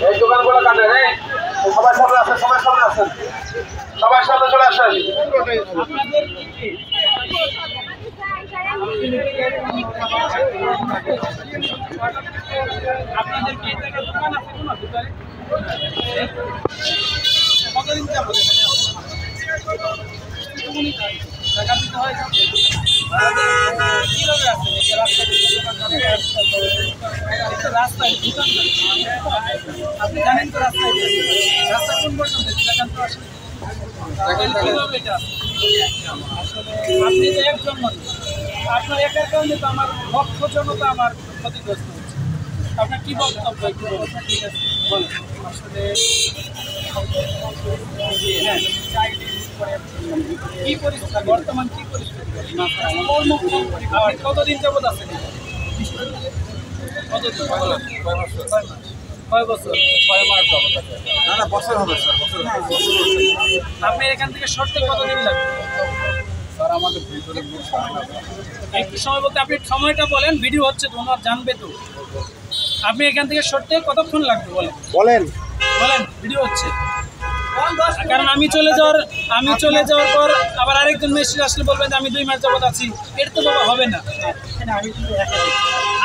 এই দোকানগুলো কাটে রে, সবাই সামনে আসেন, সবাই সামনে আসেন, সবাই সামনে চলে আসেন। আপনাদের কি একটা দোকান আছে কোনো ভিতরে? কতদিন যাবো টাকা দিতে হয়? কিভাবে আছে রাস্তায় দোকান আপনি জানেন তো রাস্তায় রাস্তা কোন পর্যন্ত দোকান তো আসলে কিভাবে এটা আসলে আপনি তো একজন মানুষ, আপনার একার কারণে তো আমার লক্ষ জনতা আমার ক্ষতিগ্রস্ত হচ্ছে। আপনার কি বক্তব্য একটু বলুন। ঠিক আছে বলুন। আসলে হ্যাঁ কি পরিস্থিতি বর্তমান কি পরিস্থিতি কতদিন যাবত আছেন? কতদিন? কয় বছর? 6 মাস যাবত আছে। না বছর হবে স্যার, বছর হবে। আপনি এখান থেকে সরতে কতদিন লাগবে? স্যার আমাদের ভিতরে একটু সময় বলতে আপনি সময়টা বলেন, ভিডিও হচ্ছে তো ওনার জানবে তো। আপনি এখান থেকে সরতে কতক্ষণ লাগবে বলেন? বলেন ভিডিও হচ্ছে। কারণ আমি চলে যাওয়ার পর আবার আরেকজন মেশিন আসলে বলবেন যে আমি 2 মাস যাবত আছি, এটা তো বাবা হবে না।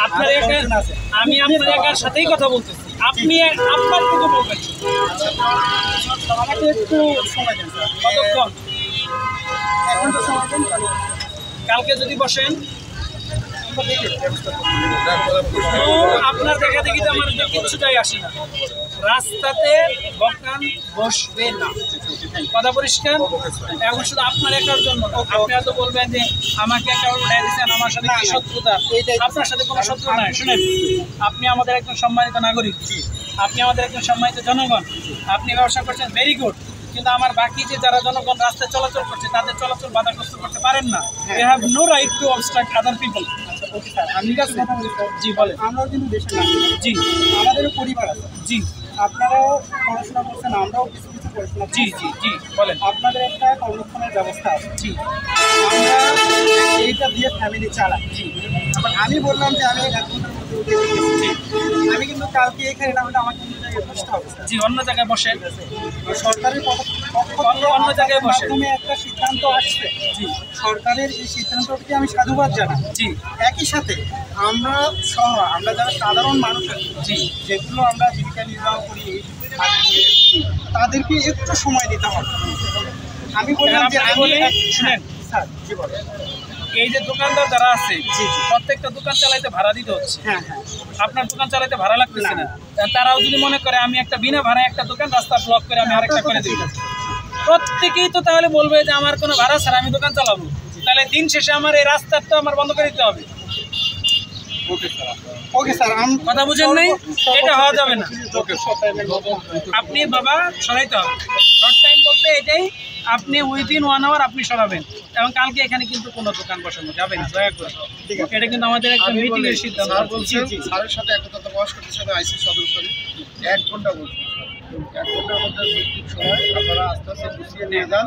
আপনার আমি আপনার একার সাথেই কথা বলতেছি, আপনি আপনার থেকে বলবেন। আমাকে একটু সময় দেন স্যার। কতক্ষণ? 1 ঘন্টা সময় দেন। কালকে যদি বসেন আপনার দেখা দেখি তো আমার কিছুটাই আসে না। রাস্তাতে দোকান বসবে না, কথা পরিষ্কার। এখন শুধু আপনার একার জন্য আপনারা তো বলবেন যে আমাকে একটা উঠাই দিচ্ছেন, আমার সাথে কি শত্রুতা? আপনার সাথে কোনো শত্রু নাই। শুনেন, আপনি আমাদের একজন সম্মানিত নাগরিক, আপনি আমাদের একজন সম্মানিত জনগণ, আপনি ব্যবসা করছেন, ভেরি গুড। কিন্তু আমার বাকি যে যারা জনগণ রাস্তায় চলাচল করছে তাদের চলাচল বাধাগ্রস্ত করতে পারেন না। You have no right to obstruct other people. Okay sir, আমি কাছে কথা বলি স্যার। জি বলেন। আমরাও কিন্তু দেশের নাগরিক। জি, আমাদেরও পরিবার আছে। জি, আপনারাও পড়াশোনা করছেন, আমরাও কিছু কিছু পড়াশোনা। জি জি জি বলেন। আপনাদের একটা কর্মস্থানের ব্যবস্থা আছে। জি, আমরা এইটা দিয়ে ফ্যামিলি চালাই। জি, আমি বললাম যে আমি 1 ঘন্টার মধ্যে উঠে গেছি, আমি কিন্তু কালকে এখানে না হলে আমাকে অন্য জায়গায় বসতে হবে। জি, অন্য জায়গায় বসেন। সরকারের অন্য জায়গায় বসে একটা সিদ্ধান্ত আসছে। জি, সরকারের এই সিদ্ধান্তকে আমি সাধুবাদ জানাই। জি, একই সাথে আমরা সহ আমরা যারা সাধারণ মানুষ আছি, জি, যেগুলো আমরা জীবিকা নির্বাহ করি তাদেরকে একটু সময় দিতে হবে। আমি বললাম যে শুনেন স্যার, জি বলেন। এই যে দোকানদার যারা আছে, প্রত্যেকটা দোকান চালাইতে ভাড়া দিতে হচ্ছে। হ্যাঁ হ্যাঁ, আপনার দোকান চালাইতে ভাড়া লাগতেছে না। তারাও যদি মনে করে আমি একটা বিনা ভাড়ায় একটা দোকান রাস্তা ব্লক করে আমি আরেকটা করে দিই, প্রত্যেকেই তো তাহলে বলবে যে আমার কোনো ভাড়া ছাড়া আমি দোকান চালাবো। তাহলে দিন শেষে আমার এই রাস্তাটা আমার বন্ধ করে দিতে হবে। ওকে স্যার, কথা বুঝেন নাই? এটা হওয়া যাবে না। আপনি বাবা সরাইতে হবে। শর্ট টাইম বলতে এটাই, আপনি উইদিন 1 আওয়ার আপনি সরাবেন। এবং কালকে এখানে কিন্তু কোনো দোকান বসানো যাবে না, দয়া করে। এটা কিন্তু আমাদের একটা মিটিং এর সিদ্ধান্ত। স্যারের সাথে একটা কথা বয়স করতে সাথে আইসি সদর করি 1 ঘন্টা বলছি, 1 ঘন্টার মধ্যে সময় আপনারা আস্তে আস্তে গুছিয়ে নিয়ে যান।